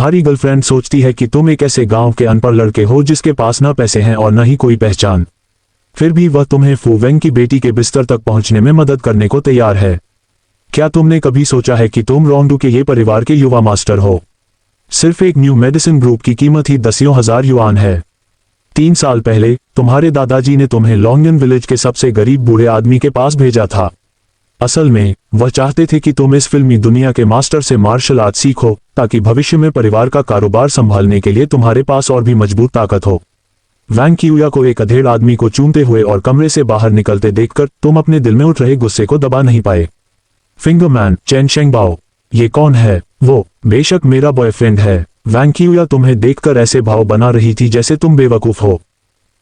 तुम्हारी गर्लफ्रेंड सोचती है कि तुम एक ऐसे गांव के अनपढ़ लड़के हो जिसके पास न पैसे हैं और न ही कोई पहचान। फिर भी वह तुम्हें फू वेंग की बेटी के बिस्तर तक पहुंचने में मदद करने को तैयार है। क्या तुमने कभी सोचा है कि तुम रोंडू के ये परिवार के युवा मास्टर हो? सिर्फ एक न्यू मेडिसिन ग्रुप की कीमत ही 10,000 युआन है। 3 साल पहले तुम्हारे दादाजी ने तुम्हें लॉन्गन विलेज के सबसे गरीब बूढ़े आदमी के पास भेजा था। असल में वह चाहते थे कि तुम इस फिल्मी दुनिया के मास्टर से मार्शल आर्ट सीखो ताकि भविष्य में परिवार का कारोबार संभालने के लिए तुम्हारे पास और भी मजबूत ताकत हो। वैंग किउया को एक अधेड़ आदमी को चूमते हुए और कमरे से बाहर निकलते देखकर तुम अपने दिल में उठ रहे गुस्से को दबा नहीं पाए। फिंगरमैन चेन शेंगबाओ, ये कौन है? वो बेशक मेरा बॉयफ्रेंड है। वैंग किउया तुम्हें देखकर ऐसे भाव बना रही थी जैसे तुम बेवकूफ हो।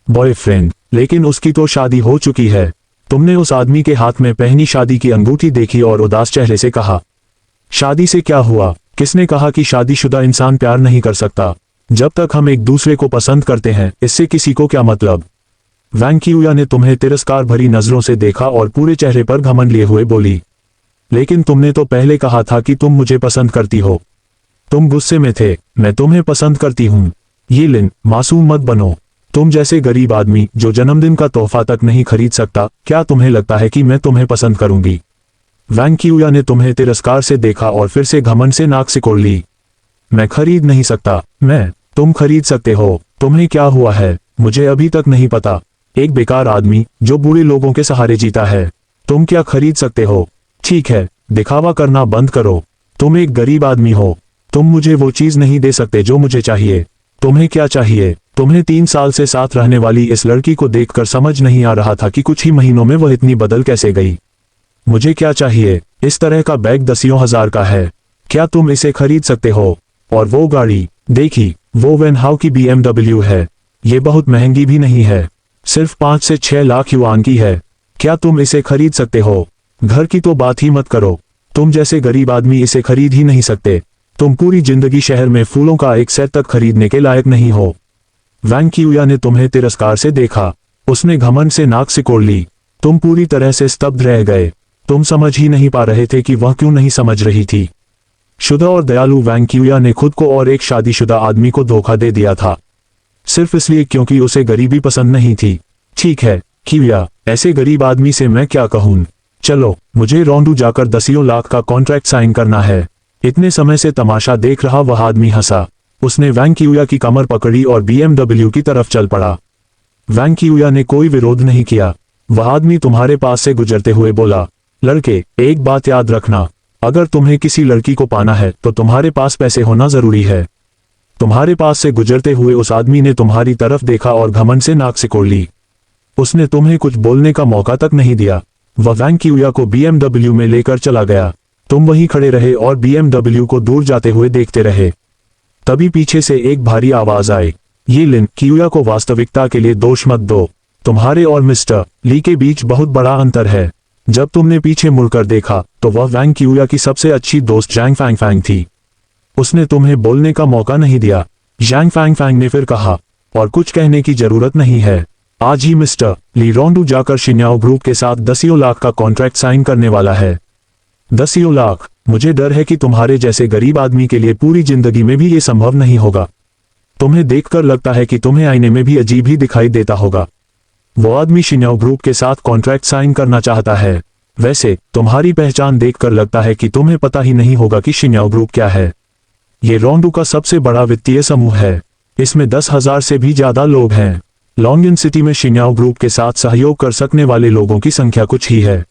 बॉयफ्रेंड? लेकिन उसकी तो शादी हो चुकी है। तुमने उस आदमी के हाथ में पहनी शादी की अंगूठी देखी और उदास चेहरे से कहा, शादी से क्या हुआ? किसने कहा कि शादीशुदा इंसान प्यार नहीं कर सकता? जब तक हम एक दूसरे को पसंद करते हैं इससे किसी को क्या मतलब? वैंग किउया ने तुम्हें तिरस्कार भरी नजरों से देखा और पूरे चेहरे पर घमंड लिए हुए बोली, लेकिन तुमने तो पहले कहा था कि तुम मुझे पसंद करती हो। तुम गुस्से में थे। मैं तुम्हें पसंद करती हूँ। ये लिन, मासूम मत बनो। तुम जैसे गरीब आदमी जो जन्मदिन का तोहफा तक नहीं खरीद सकता, क्या तुम्हें लगता है कि मैं तुम्हें पसंद करूंगी? वैंग किउया ने तुम्हें तिरस्कार से देखा और फिर से घमंड से नाक सिकोड़ ली। मैं खरीद नहीं सकता। तुम खरीद सकते हो। तुम्हें क्या हुआ है? मुझे अभी तक नहीं पता। एक बेकार आदमी जो बूढ़े लोगों के सहारे जीता है। तुम क्या खरीद सकते हो? ठीक है, दिखावा करना बंद करो। तुम एक गरीब आदमी हो। तुम मुझे वो चीज नहीं दे सकते जो मुझे चाहिए। तुम्हें क्या चाहिए? तुम्हें 3 साल से साथ रहने वाली इस लड़की को देखकर समझ नहीं आ रहा था कि कुछ ही महीनों में वह इतनी बदल कैसे गई। मुझे क्या चाहिए? इस तरह का बैग 10,000 का है। क्या तुम इसे खरीद सकते हो? और वो गाड़ी देखी? वो वेन हाउ की BMW है। ये बहुत महंगी भी नहीं है, सिर्फ 5 से 6 लाख युआन की है। क्या तुम इसे खरीद सकते हो? घर की तो बात ही मत करो। तुम जैसे गरीब आदमी इसे खरीद ही नहीं सकते। तुम पूरी जिंदगी शहर में फूलों का एक सेट तक खरीदने के लायक नहीं हो। वैंग किउया ने तुम्हें तिरस्कार से देखा। उसने घमंड से नाक सिकोड़ ली। तुम पूरी तरह से स्तब्ध रह गए। तुम समझ ही नहीं पा रहे थे कि वह क्यों नहीं समझ रही थी। शुद्ध और दयालु वैंग किउया ने खुद को और एक शादीशुदा आदमी को धोखा दे दिया था, सिर्फ इसलिए क्योंकि उसे गरीबी पसंद नहीं थी। ठीक है किउया, ऐसे गरीब आदमी से मैं क्या कहूँ। चलो, मुझे रोंडू जाकर 10 लाख का कॉन्ट्रैक्ट साइन करना है। इतने समय से तमाशा देख रहा वह आदमी हंसा। उसने वैंग किउया की कमर पकड़ी और BMW की तरफ चल पड़ा। वैंग किउया ने कोई विरोध नहीं किया। वह आदमी तुम्हारे पास से गुजरते हुए बोला, लड़के, एक बात याद रखना, अगर तुम्हें किसी लड़की को पाना है तो तुम्हारे पास पैसे होना जरूरी है। तुम्हारे पास से गुजरते हुए उस आदमी ने तुम्हारी तरफ देखा और घमंड से नाक सिकोड़ ली। उसने तुम्हें कुछ बोलने का मौका तक नहीं दिया। वह वैंग किउया को BMW में लेकर चला गया। तुम वहीं खड़े रहे और BMW को दूर जाते हुए देखते रहे। तभी पीछे से एक भारी आवाज आई, ये लिन, किउया को वास्तविकता के लिए दोष मत दो। तुम्हारे और मिस्टर ली के बीच बहुत बड़ा अंतर है। जब तुमने पीछे मुड़कर देखा तो वह वैंग किउया की सबसे अच्छी दोस्त ज़ैंग फैंगफैंग थी। उसने तुम्हें बोलने का मौका नहीं दिया। ज़ैंग फैंगफैंग ने फिर कहा, और कुछ कहने की जरूरत नहीं है। आज ही मिस्टर ली रोंडू जाकर शिन्याओ ग्रुप के साथ 10 लाख का कॉन्ट्रैक्ट साइन करने वाला है। 10 लाख? मुझे डर है कि तुम्हारे जैसे गरीब आदमी के लिए पूरी जिंदगी में भी ये संभव नहीं होगा। तुम्हें देखकर लगता है कि तुम्हें आईने में भी अजीब ही दिखाई देता होगा। वो आदमी शिन्याओ ग्रुप के साथ कॉन्ट्रैक्ट साइन करना चाहता है। वैसे तुम्हारी पहचान देखकर लगता है कि तुम्हें पता ही नहीं होगा कि शिन्याओ ग्रुप क्या है। ये रोंडू का सबसे बड़ा वित्तीय समूह है। इसमें 10,000 से भी ज्यादा लोग हैं। लॉन्गन सिटी में शिन्याओ ग्रुप के साथ सहयोग कर सकने वाले लोगों की संख्या कुछ ही है।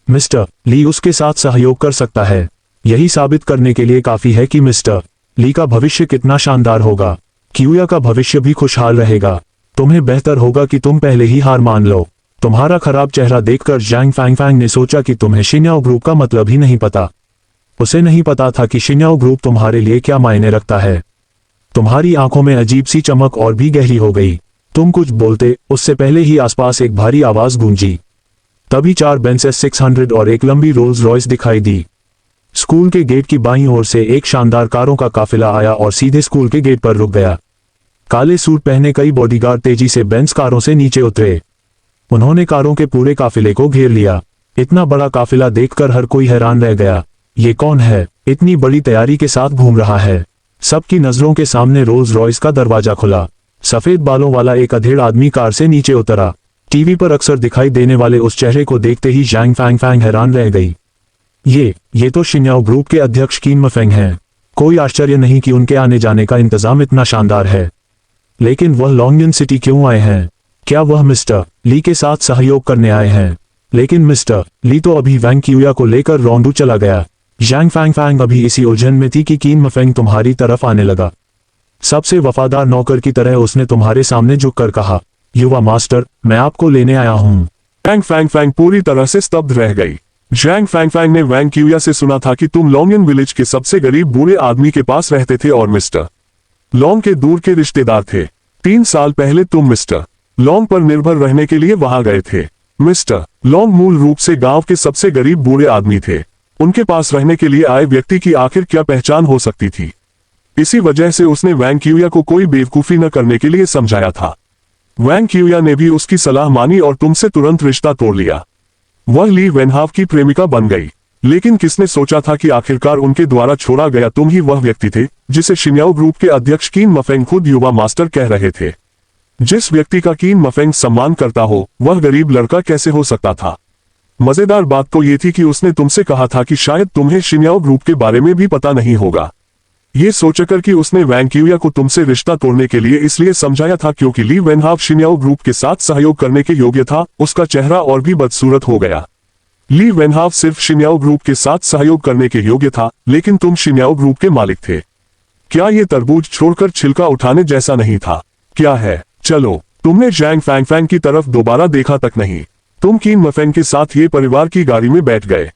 मिस्टर ली उसके साथ सहयोग कर सकता है। यही साबित करने के लिए काफी है कि मिस्टर ली का भविष्य कितना शानदार होगा। किउया का भविष्य भी खुशहाल रहेगा। तुम्हें बेहतर होगा कि तुम पहले ही हार मान लो। तुम्हारा खराब चेहरा देखकर ज़ैंग फैंगफैंग ने सोचा कि तुम्हें शिन्याओ ग्रुप का मतलब ही नहीं पता। उसे नहीं पता था कि शिन्याओ ग्रुप तुम्हारे लिए क्या मायने रखता है। तुम्हारी आंखों में अजीब सी चमक और भी गहरी हो गई। तुम कुछ बोलते उससे पहले ही आसपास एक भारी आवाज गूंजी। तभी 4 बेंसेस 600 और एक लंबी रोल्स रॉयस दिखाई दी। स्कूल के गेट की बाईं ओर से एक शानदार कारों का काफिला आया और सीधे स्कूल के गेट पर रुक गया। काले सूट पहने कई बॉडीगार्ड तेजी से बेंस कारों से नीचे उतरे। उन्होंने कारों के पूरे काफिले को घेर लिया। इतना बड़ा काफिला देखकर हर कोई हैरान रह गया। ये कौन है? इतनी बड़ी तैयारी के साथ घूम रहा है। सबकी नजरों के सामने रोल्स रॉयस का दरवाजा खुला। सफेद बालों वाला एक अधेड़ आदमी कार से नीचे उतरा। टीवी पर अक्सर दिखाई देने वाले उस चेहरे को देखते ही ज़ैंग फैंग हैरान रह गई। ये तो शिन्याओ ग्रुप के अध्यक्ष किन मफेंग हैं। कोई आश्चर्य नहीं कि उनके आने जाने का इंतजाम इतना शानदार है। लेकिन वह लॉन्गयन सिटी क्यों आए हैं? क्या वह मिस्टर ली के साथ सहयोग करने आए हैं? लेकिन मिस्टर ली तो अभी वैंग किउया को लेकर रोंडू चला गया। ज़ैंग फैंग अभी इसी उलझन में थी कि किन मफेंग तुम्हारी तरफ आने लगा। सबसे वफादार नौकर की तरह उसने तुम्हारे सामने झुककर कहा, युवा मास्टर, मैं आपको लेने आया हूं। फैंग फैंग पूरी तरह से स्तब्ध रह गई। ज़ैंग फैंग ने वैंग किउया से सुना था कि तुम लॉन्गयन विलेज के सबसे गरीब बूढ़े आदमी के पास रहते थे और मिस्टर लॉन्ग के दूर के रिश्तेदार थे। 3 साल पहले तुम मिस्टर लॉन्ग पर निर्भर रहने के लिए वहां गए थे। मिस्टर लॉन्ग मूल रूप से गांव के सबसे गरीब बूढ़े आदमी थे। उनके पास रहने के लिए आए व्यक्ति की आखिर क्या पहचान हो सकती थी? इसी वजह से उसने वैंग किउया को कोई बेवकूफी न करने के लिए समझाया था। वैंग किउया ने भी उसकी सलाह मानी और तुमसे तुरंत रिश्ता तोड़ लिया। वह ली वेनहाव की प्रेमिका बन गई। लेकिन किसने सोचा था कि आखिरकार उनके द्वारा छोड़ा गया तुम ही वह व्यक्ति थे जिसे शिन्याओ ग्रुप के अध्यक्ष किन मफेंग खुद युवा मास्टर कह रहे थे। जिस व्यक्ति का किन मफेंग सम्मान करता हो वह गरीब लड़का कैसे हो सकता था? मजेदार बात तो ये थी कि उसने तुमसे कहा था कि शायद तुम्हें शिन्याओ ग्रुप के बारे में भी पता नहीं होगा। ये सोचकर कि उसने वैंग किउया को तुमसे रिश्ता तोड़ने के लिए इसलिए समझाया था क्योंकि ली वेनहाव शिन्याओ ग्रुप के साथ सहयोग करने के योग्य था, उसका चेहरा और भी बदसूरत हो गया। ली वेनहाव सिर्फ शिन्याओ ग्रुप के साथ सहयोग करने के योग्य था, लेकिन तुम शिन्याओ ग्रुप के मालिक थे। क्या ये तरबूज छोड़कर छिलका उठाने जैसा नहीं था? क्या है? चलो, तुमने ज़ैंग फैंग की तरफ दोबारा देखा तक नहीं। तुम किन मफेंग के साथ ये परिवार की गाड़ी में बैठ गए।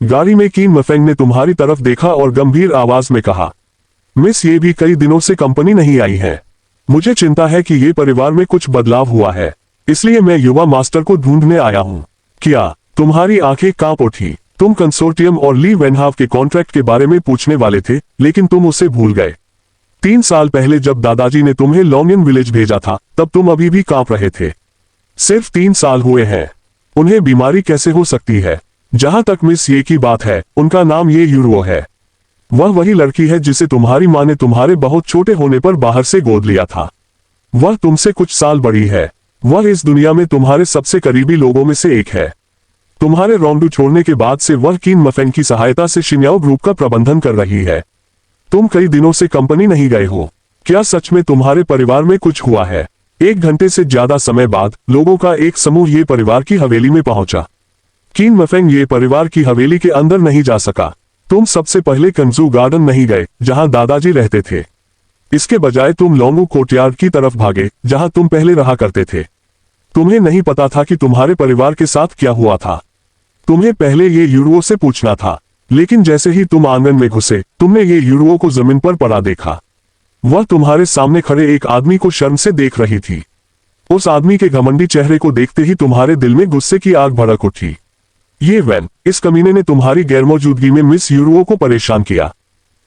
गाड़ी में किन मफेंग ने तुम्हारी तरफ देखा और गंभीर आवाज में कहा, मिस, ये भी कई दिनों से कंपनी नहीं आई है। मुझे चिंता है कि ये परिवार में कुछ बदलाव हुआ है, इसलिए मैं युवा मास्टर को ढूंढने आया हूँ। क्या? तुम्हारी आंखें कांप उठी। तुम कंसोर्टियम और ली वेनहाव के कॉन्ट्रैक्ट के बारे में पूछने वाले थे, लेकिन तुम उसे भूल गए। 3 साल पहले जब दादाजी ने तुम्हें लॉन्गयन विलेज भेजा था तब तुम अभी भी कांप रहे थे। सिर्फ 3 साल हुए हैं। उन्हें बीमारी कैसे हो सकती है? जहां तक मिस ये की बात है, उनका नाम ये यूरो है। वह वही लड़की है जिसे तुम्हारी माँ ने तुम्हारे बहुत छोटे होने पर बाहर से गोद लिया था। वह तुमसे कुछ साल बड़ी है। वह इस दुनिया में तुम्हारे सबसे करीबी लोगों में से एक है। तुम्हारे रोंडू छोड़ने के बाद से वह किन मफेंग की सहायता से शिन्याओ ग्रुप का प्रबंधन कर रही है। तुम कई दिनों से कंपनी नहीं गए हो। क्या सच में तुम्हारे परिवार में कुछ हुआ है? 1 घंटे से ज्यादा समय बाद लोगों का एक समूह ये परिवार की हवेली में पहुंचा। किन मफेंग ये परिवार की हवेली के अंदर नहीं जा सका। तुम सबसे पहले कंजू गार्डन नहीं गए जहां दादाजी रहते थे। इसके बजाय तुम लोंगू कोर्टयार्ड की तरफ भागे जहां तुम पहले रहा करते थे। तुम्हें नहीं पता था कि तुम्हारे परिवार के साथ क्या हुआ था। तुम्हें पहले ये यूरो से पूछना था, लेकिन जैसे ही तुम आंगन में घुसे तुमने ये यूरो को जमीन पर पड़ा देखा। वह तुम्हारे सामने खड़े एक आदमी को शर्म से देख रही थी। उस आदमी के घमंडी चेहरे को देखते ही तुम्हारे दिल में गुस्से की आग भड़क उठी। ये वैन, इस कमीने ने तुम्हारी गैरमौजूदगी में मिस यूरो को परेशान किया।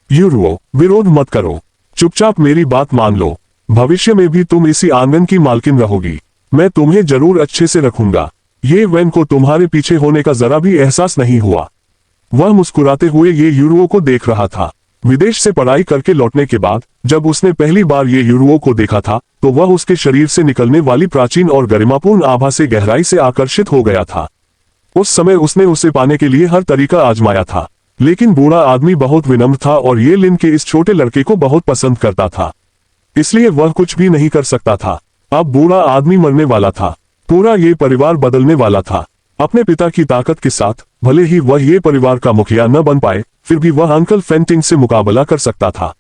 यूरो, विरोध मत करो, चुपचाप मेरी बात मान लो। भविष्य में भी तुम इसी आंगन की मालकिन रहोगी। मैं तुम्हें जरूर अच्छे से रखूंगा। ये वैन को तुम्हारे पीछे होने का जरा भी एहसास नहीं हुआ। वह मुस्कुराते हुए ये यूरो को देख रहा था। विदेश से पढ़ाई करके लौटने के बाद जब उसने पहली बार ये यूरो को देखा था तो वह उसके शरीर से निकलने वाली प्राचीन और गरिमापूर्ण आभा से गहराई से आकर्षित हो गया था। उस समय उसने उसे पाने के लिए हर तरीका आजमाया था, लेकिन बूढ़ा आदमी बहुत विनम्र था और ये लिन के इस छोटे लड़के को बहुत पसंद करता था, इसलिए वह कुछ भी नहीं कर सकता था। अब बूढ़ा आदमी मरने वाला था। पूरा ये परिवार बदलने वाला था। अपने पिता की ताकत के साथ भले ही वह ये परिवार का मुखिया न बन पाए, फिर भी वह अंकल फेंटिंग से मुकाबला कर सकता था।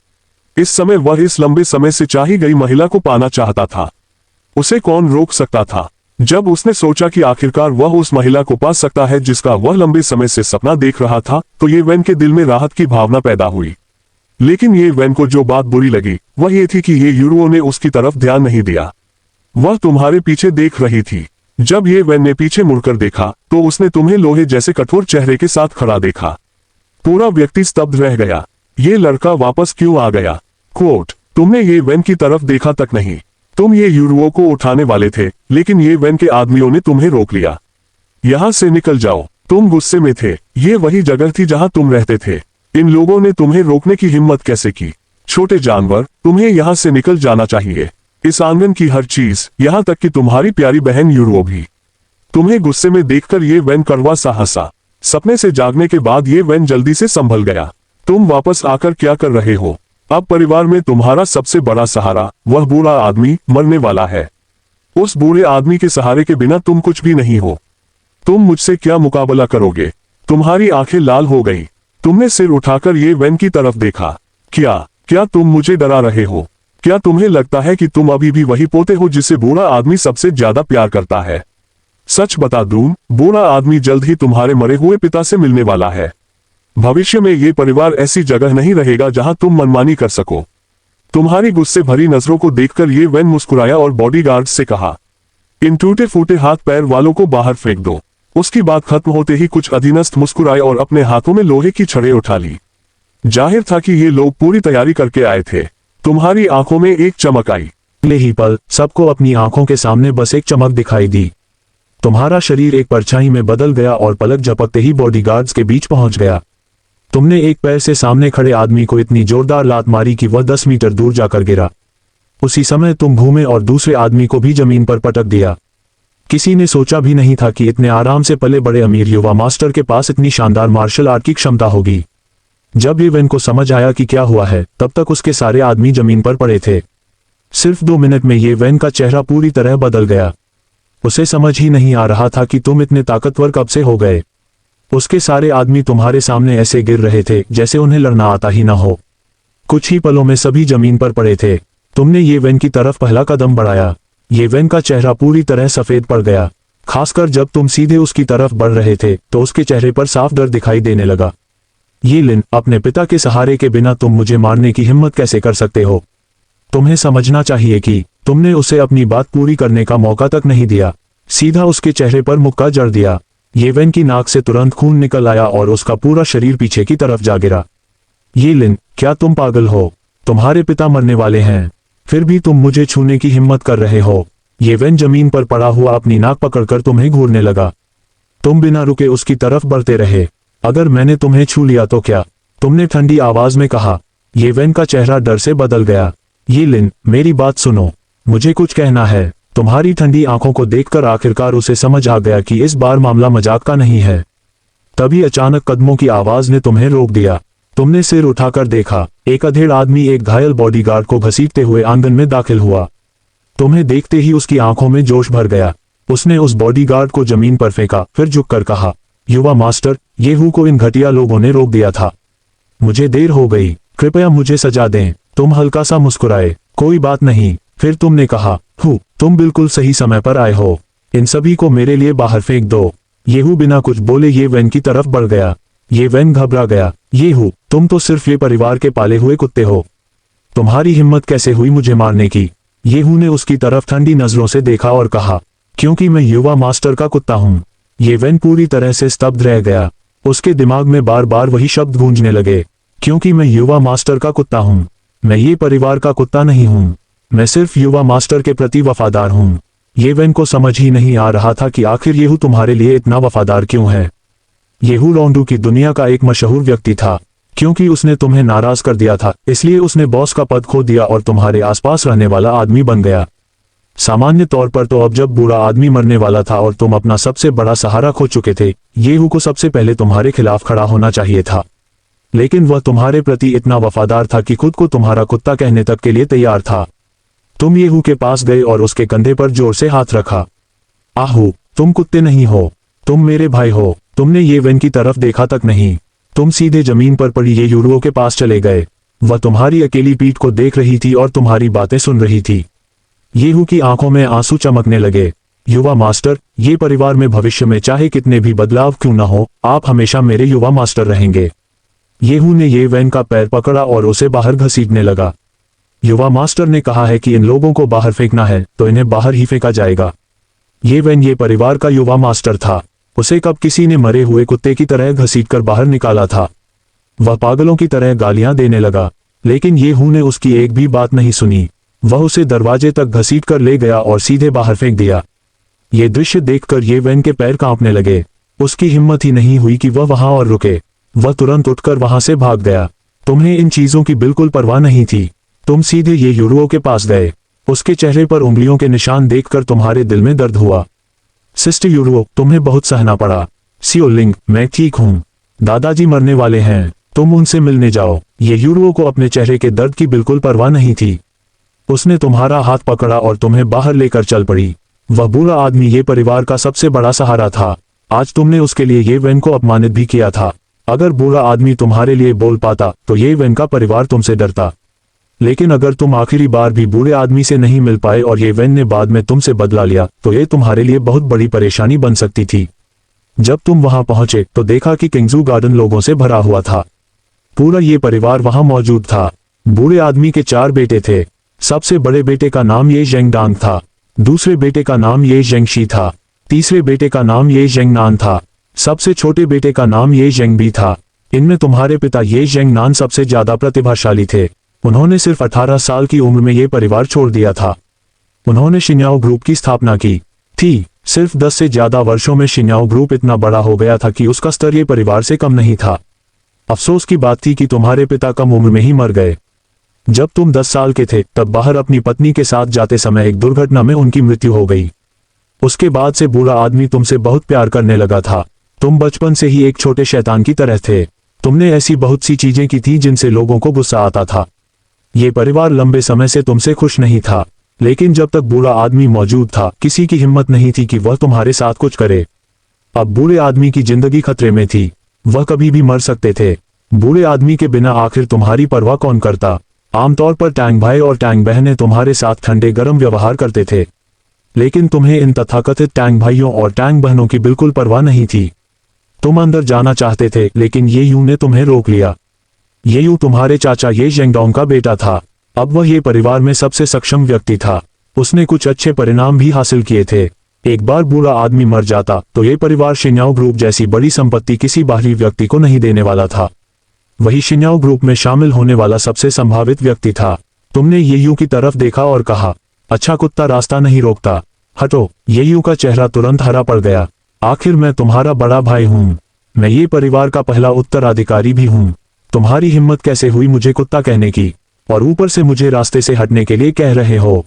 इस समय वह इस लंबे समय से चाही गई महिला को पाना चाहता था। उसे कौन रोक सकता था? जब उसने सोचा कि आखिरकार वह उस महिला को पा सकता है जिसका वह लंबे समय से सपना देख रहा था, तो ये वैन के दिल में राहत की भावना पैदा हुई। लेकिन ये वैन को जो बात बुरी लगी वह ये थी कि ये यूरो ने उसकी तरफ ध्यान नहीं दिया। वह तुम्हारे पीछे देख रही थी। जब ये वैन ने पीछे मुड़कर देखा तो उसने तुम्हें लोहे जैसे कठोर चेहरे के साथ खड़ा देखा। पूरा व्यक्ति स्तब्ध रह गया। ये लड़का वापस क्यों आ गया? कोट, तुमने ये वैन की तरफ देखा तक नहीं। तुम ये यूरो को उठाने वाले थे, लेकिन ये वैन के आदमियों ने तुम्हें रोक लिया। यहां से निकल जाओ। तुम गुस्से में थे। ये वही जगह थी जहां तुम रहते थे। इन लोगों ने तुम्हें रोकने की हिम्मत कैसे की? छोटे जानवर, तुम्हें यहाँ से निकल जाना चाहिए। इस आंगन की हर चीज, यहाँ तक कि तुम्हारी प्यारी बहन यूरो भी। तुम्हें गुस्से में देखकर ये वैन कड़वा सा हंसा। सपने से जागने के बाद ये वैन जल्दी से संभल गया। तुम वापस आकर क्या कर रहे हो? अब परिवार में तुम्हारा सबसे बड़ा सहारा, वह बूढ़ा आदमी, मरने वाला है। उस बूढ़े आदमी के सहारे के बिना तुम कुछ भी नहीं हो। तुम मुझसे क्या मुकाबला करोगे? तुम्हारी आंखें लाल हो गई। तुमने सिर उठाकर ये वैन की तरफ देखा। क्या तुम मुझे डरा रहे हो? क्या तुम्हें लगता है कि तुम अभी भी वही पोते हो जिसे बूढ़ा आदमी सबसे ज्यादा प्यार करता है? सच बता दूं, बूढ़ा आदमी जल्द ही तुम्हारे मरे हुए पिता से मिलने वाला है। भविष्य में ये परिवार ऐसी जगह नहीं रहेगा जहां तुम मनमानी कर सको। तुम्हारी गुस्से भरी नजरों को देखकर ये वैन मुस्कुराया और बॉडीगार्ड से कहा, इन टूटे फूटे हाथ पैर वालों को बाहर फेंक दो। उसकी बात खत्म होते ही कुछ अधीनस्थ मुस्कुराए और अपने हाथों में लोहे की छड़ें उठा ली। जाहिर था कि ये लोग पूरी तैयारी करके आए थे। तुम्हारी आंखों में एक चमक आई। अगले ही पल सबको अपनी आंखों के सामने बस एक चमक दिखाई दी। तुम्हारा शरीर एक परछाई में बदल गया और पलक झपकते ही बॉडीगार्ड्स के बीच पहुंच गया। तुमने एक पैर से सामने खड़े आदमी को इतनी जोरदार लात मारी कि वह 10 मीटर दूर जाकर गिरा। उसी समय तुम घूमे और दूसरे आदमी को भी जमीन पर पटक दिया। किसी ने सोचा भी नहीं था कि इतने आराम से पले बड़े अमीर युवा मास्टर के पास इतनी शानदार मार्शल आर्ट की क्षमता होगी। जब ये वैन को समझ आया कि क्या हुआ है, तब तक उसके सारे आदमी जमीन पर पड़े थे। सिर्फ 2 मिनट में ये वैन का चेहरा पूरी तरह बदल गया। उसे समझ ही नहीं आ रहा था कि तुम इतने ताकतवर कब से हो गए। उसके सारे आदमी तुम्हारे सामने ऐसे गिर रहे थे जैसे उन्हें लड़ना आता ही ना हो। कुछ ही पलों में सभी जमीन पर पड़े थे। तुमने ये वैन की तरफ पहला कदम बढ़ाया। ये वैन का चेहरा पूरी तरह सफेद पड़ गया। खासकर जब तुम सीधे उसकी तरफ बढ़ रहे थे तो उसके चेहरे पर साफ डर दिखाई देने लगा। ये लिन, अपने पिता के सहारे के बिना तुम मुझे मारने की हिम्मत कैसे कर सकते हो? तुम्हें समझना चाहिए कि तुमने उसे अपनी बात पूरी करने का मौका तक नहीं दिया। सीधा उसके चेहरे पर मुक्का जड़ दिया। ये वैन की नाक से तुरंत खून निकल आया और उसका पूरा शरीर पीछे की तरफ जा गिरा। ये लिन, क्या तुम पागल हो? तुम्हारे पिता मरने वाले हैं, फिर भी तुम मुझे छूने की हिम्मत कर रहे हो। ये वैन जमीन पर पड़ा हुआ अपनी नाक पकड़कर तुम्हें घूरने लगा। तुम बिना रुके उसकी तरफ बढ़ते रहे। अगर मैंने तुम्हें छू लिया तो क्या? तुमने ठंडी आवाज में कहा। ये वैन का चेहरा डर से बदल गया। ये लिन, मेरी बात सुनो, मुझे कुछ कहना है। तुम्हारी ठंडी आंखों को देखकर आखिरकार उसे समझ आ गया कि इस बार मामला मजाक का नहीं है। तभी अचानक कदमों की आवाज ने तुम्हें रोक दिया। तुमने सिर उठाकर देखा। एक अधेड़ आदमी एक घायल बॉडीगार्ड को घसीटते हुए आंगन में दाखिल हुआ। तुम्हें देखते ही उसकी आंखों में जोश भर गया। उसने उस बॉडीगार्ड को जमीन पर फेंका, फिर झुककर कहा, युवा मास्टर, येहू को इन घटिया लोगों ने रोक दिया था। मुझे देर हो गई, कृपया मुझे सजा दें। तुम हल्का सा मुस्कुराए। कोई बात नहीं। फिर तुमने कहा, तुम बिल्कुल सही समय पर आए हो। इन सभी को मेरे लिए बाहर फेंक दो। येहू बिना कुछ बोले ये वैन की तरफ बढ़ गया। ये वैन घबरा गया। येहू, तुम तो सिर्फ ये परिवार के पाले हुए कुत्ते हो। तुम्हारी हिम्मत कैसे हुई मुझे मारने की? येहू ने उसकी तरफ ठंडी नजरों से देखा और कहा, क्योंकि मैं युवा मास्टर का कुत्ता हूं। ये वैन पूरी तरह से स्तब्ध रह गया। उसके दिमाग में बार बार वही शब्द गूंजने लगे, क्योंकि मैं युवा मास्टर का कुत्ता हूं। मैं ये परिवार का कुत्ता नहीं हूं। मैं सिर्फ युवा मास्टर के प्रति वफादार हूं। ये वैन को समझ ही नहीं आ रहा था कि आखिर येहू तुम्हारे लिए इतना वफादार क्यों है। येहू रोंडू की दुनिया का एक मशहूर व्यक्ति था। क्योंकि उसने तुम्हें नाराज कर दिया था, इसलिए उसने बॉस का पद खो दिया और तुम्हारे आसपास रहने वाला आदमी बन गया। सामान्य तौर पर तो अब जब बूढ़ा आदमी मरने वाला था और तुम अपना सबसे बड़ा सहारा खो चुके थे, येहू को सबसे पहले तुम्हारे खिलाफ खड़ा होना चाहिए था। लेकिन वह तुम्हारे प्रति इतना वफादार था कि खुद को तुम्हारा कुत्ता कहने तक के लिए तैयार था। तुम येहू के पास गए और उसके कंधे पर जोर से हाथ रखा। आहू, तुम कुत्ते नहीं हो, तुम मेरे भाई हो। तुमने ये वैन की तरफ देखा तक नहीं। तुम सीधे जमीन पर पड़ी ये यूरो के पास चले गए। वह तुम्हारी अकेली पीठ को देख रही थी और तुम्हारी बातें सुन रही थी। येहू की आंखों में आंसू चमकने लगे। युवा मास्टर, ये परिवार में भविष्य में चाहे कितने भी बदलाव क्यों न हो, आप हमेशा मेरे युवा मास्टर रहेंगे। येहू ने ये वैन का पैर पकड़ा और उसे बाहर घसीटने लगा। युवा मास्टर ने कहा है कि इन लोगों को बाहर फेंकना है तो इन्हें बाहर ही फेंका जाएगा। ये वैन ये परिवार का युवा मास्टर था। उसे कब किसी ने मरे हुए कुत्ते की तरह घसीटकर बाहर निकाला था। वह पागलों की तरह गालियां देने लगा, लेकिन येहू ने उसकी एक भी बात नहीं सुनी। वह उसे दरवाजे तक घसीटकर ले गया और सीधे बाहर फेंक दिया। ये दृश्य देखकर ये वैन के पैर कांपने लगे। उसकी हिम्मत ही नहीं हुई कि वह वहां और रुके। वह तुरंत उठकर वहां से भाग गया। तुम्हें इन चीजों की बिल्कुल परवाह नहीं थी। तुम सीधे ये यूरो के पास गए। उसके चेहरे पर उंगलियों के निशान देखकर तुम्हारे दिल में दर्द हुआ। सिस्टर यूरो, तुम्हें बहुत सहना पड़ा। सियोलिंग, मैं ठीक हूँ। दादाजी मरने वाले हैं, तुम उनसे मिलने जाओ। ये यूरो को अपने चेहरे के दर्द की बिल्कुल परवाह नहीं थी। उसने तुम्हारा हाथ पकड़ा और तुम्हें बाहर लेकर चल पड़ी। वह बुरा आदमी ये परिवार का सबसे बड़ा सहारा था। आज तुमने उसके लिए ये वेन को अपमानित भी किया था। अगर बुरा आदमी तुम्हारे लिए बोल पाता तो ये वेन का परिवार तुमसे डरता। लेकिन अगर तुम आखिरी बार भी बुरे आदमी से नहीं मिल पाए और ये वेन ने बाद में तुमसे बदला लिया तो ये तुम्हारे लिए बहुत बड़ी परेशानी बन सकती थी। जब तुम वहां पहुंचे तो देखा कि किंगजू गार्डन लोगों से भरा हुआ था। पूरा ये परिवार वहां मौजूद था। बुरे आदमी के 4 बेटे थे। सबसे बड़े बेटे का नाम ये जेंगडांग था, दूसरे बेटे का नाम ये जेंगशी था, तीसरे बेटे का नाम ये जेंगनान था, सबसे छोटे बेटे का नाम ये जेंगबी था। इनमें तुम्हारे पिता ये जेंगनान सबसे ज्यादा प्रतिभाशाली थे। उन्होंने सिर्फ 18 साल की उम्र में ये परिवार छोड़ दिया था। उन्होंने शिन्याओ ग्रुप की स्थापना की थी। सिर्फ 10 से ज्यादा वर्षों में शिन्याओ ग्रुप इतना बड़ा हो गया था कि उसका स्तर ये परिवार से कम नहीं था। अफसोस की बात थी कि तुम्हारे पिता कम उम्र में ही मर गए। जब तुम 10 साल के थे तब बाहर अपनी पत्नी के साथ जाते समय एक दुर्घटना में उनकी मृत्यु हो गई। उसके बाद से बुरा आदमी तुमसे बहुत प्यार करने लगा था। तुम बचपन से ही एक छोटे शैतान की तरह थे। तुमने ऐसी बहुत सी चीजें की थी जिनसे लोगों को गुस्सा आता था। ये परिवार लंबे समय से तुमसे खुश नहीं था, लेकिन जब तक बुरा आदमी मौजूद था किसी की हिम्मत नहीं थी कि वह तुम्हारे साथ कुछ करे। अब बुरे आदमी की जिंदगी खतरे में थी। वह कभी भी मर सकते थे। बुरे आदमी के बिना आखिर तुम्हारी परवाह कौन करता। आमतौर पर टैंग भाई और टैंग बहनें तुम्हारे साथ ठंडे गर्म व्यवहार करते थे, लेकिन तुम्हें इन तथाकथित टैंग भाइयों और टैंग बहनों की बिल्कुल परवाह नहीं थी। तुम अंदर जाना चाहते थे लेकिन ये यूं ने तुम्हें रोक लिया। ये यूं तुम्हारे चाचा ये जेंगडोंग का बेटा था। अब वह ये परिवार में सबसे सक्षम व्यक्ति था। उसने कुछ अच्छे परिणाम भी हासिल किए थे। एक बार बुरा आदमी मर जाता तो ये परिवार शिन्याओ ग्रुप जैसी बड़ी संपत्ति किसी बाहरी व्यक्ति को नहीं देने वाला था। वही शिन्याओ ग्रुप में शामिल होने वाला सबसे संभावित व्यक्ति था। तुमने ये यूं की तरफ देखा और कहा, अच्छा कुत्ता रास्ता नहीं रोकता, हटो। ये यूं का चेहरा तुरंत हरा पड़ गया। आखिर मैं तुम्हारा बड़ा भाई हूँ। मैं ये परिवार का पहला उत्तराधिकारी भी हूँ। तुम्हारी हिम्मत कैसे हुई मुझे कुत्ता कहने की, और ऊपर से मुझे रास्ते से हटने के लिए कह रहे हो।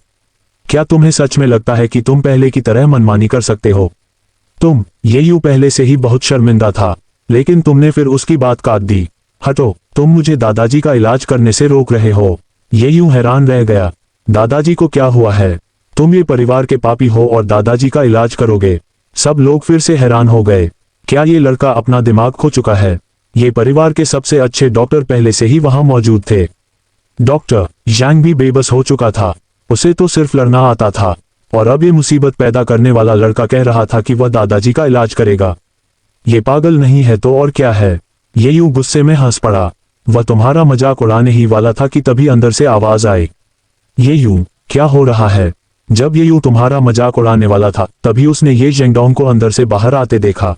क्या तुम्हें सच में लगता है कि तुम पहले की तरह मनमानी कर सकते हो? ये यूं पहले से ही बहुत शर्मिंदा था, लेकिन तुमने फिर उसकी बात काट दी। हटो, तुम मुझे दादाजी का इलाज करने से रोक रहे हो। ये यूं हैरान रह गया। दादाजी को क्या हुआ है? तुम ये परिवार के पापी हो और दादाजी का इलाज करोगे? सब लोग फिर से हैरान हो गए। क्या ये लड़का अपना दिमाग खो चुका है? ये परिवार के सबसे अच्छे डॉक्टर पहले से ही वहां मौजूद थे। डॉक्टर यांग भी बेबस हो चुका था। उसे तो सिर्फ लड़ना आता था, और अब ये मुसीबत पैदा करने वाला लड़का कह रहा था कि वह दादाजी का इलाज करेगा। ये पागल नहीं है तो और क्या है? ये यूं गुस्से में हंस पड़ा। वह तुम्हारा मजाक उड़ाने ही वाला था कि तभी अंदर से आवाज आई, ये यूं क्या हो रहा है? जब ये यूं तुम्हारा मजाक उड़ाने वाला था तभी उसने ये जेंगडोंग को अंदर से बाहर आते देखा।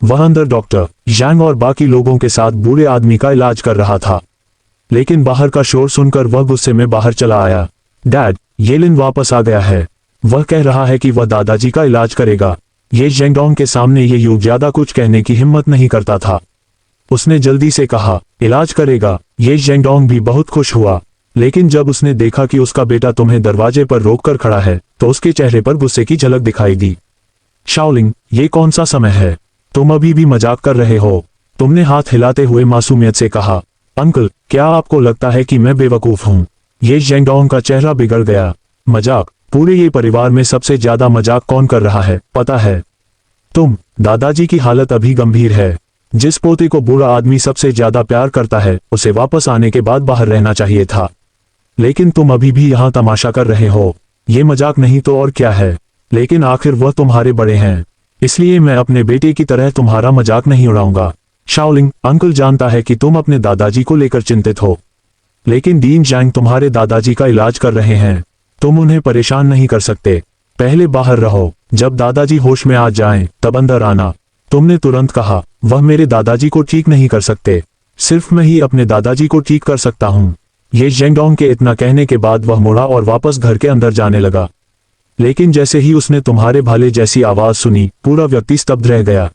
वह अंदर डॉक्टर यांग और बाकी लोगों के साथ बुरे आदमी का इलाज कर रहा था, लेकिन बाहर का शोर सुनकर वह गुस्से में बाहर चला आया। डैड, येलिन वापस आ गया है। वह कह रहा है कि वह दादाजी का इलाज करेगा। ये जेंगडोंग के सामने ये यूं ज्यादा कुछ कहने की हिम्मत नहीं करता था। उसने जल्दी से कहा, इलाज करेगा। ये जेंगडोंग भी बहुत खुश हुआ, लेकिन जब उसने देखा कि उसका बेटा तुम्हें दरवाजे पर रोककर खड़ा है तो उसके चेहरे पर गुस्से की झलक दिखाई दी। शाओलिंग, ये कौन सा समय है? तुम अभी भी मजाक कर रहे हो? तुमने हाथ हिलाते हुए मासूमियत से कहा। अंकल, क्या आपको लगता है कि मैं बेवकूफ हूँ? ये जेंगडोंग का चेहरा बिगड़ गया। मजाक? पूरे ये परिवार में सबसे ज्यादा मजाक कौन कर रहा है पता है? तुम। दादाजी की हालत अभी गंभीर है। जिस पोते को बुरा आदमी सबसे ज्यादा प्यार करता है उसे वापस आने के बाद बाहर रहना चाहिए था, लेकिन तुम अभी भी यहाँ तमाशा कर रहे हो। ये मजाक नहीं तो और क्या है? लेकिन आखिर वह तुम्हारे बड़े हैं, इसलिए मैं अपने बेटे की तरह तुम्हारा मजाक नहीं उड़ाऊंगा। शाओलिंग, अंकल जानता है कि तुम अपने दादाजी को लेकर चिंतित हो, लेकिन डीन जैंग तुम्हारे दादाजी का इलाज कर रहे हैं। तुम उन्हें परेशान नहीं कर सकते। पहले बाहर रहो, जब दादाजी होश में आ जाएं, तब अंदर आना। तुमने तुरंत कहा, वह मेरे दादाजी को ठीक नहीं कर सकते, सिर्फ मैं ही अपने दादाजी को ठीक कर सकता हूँ। ये जेंगडोंग के इतना कहने के बाद वह मुड़ा और वापस घर के अंदर जाने लगा, लेकिन जैसे ही उसने तुम्हारे भाले जैसी आवाज सुनी पूरा व्यक्ति स्तब्ध रह गया।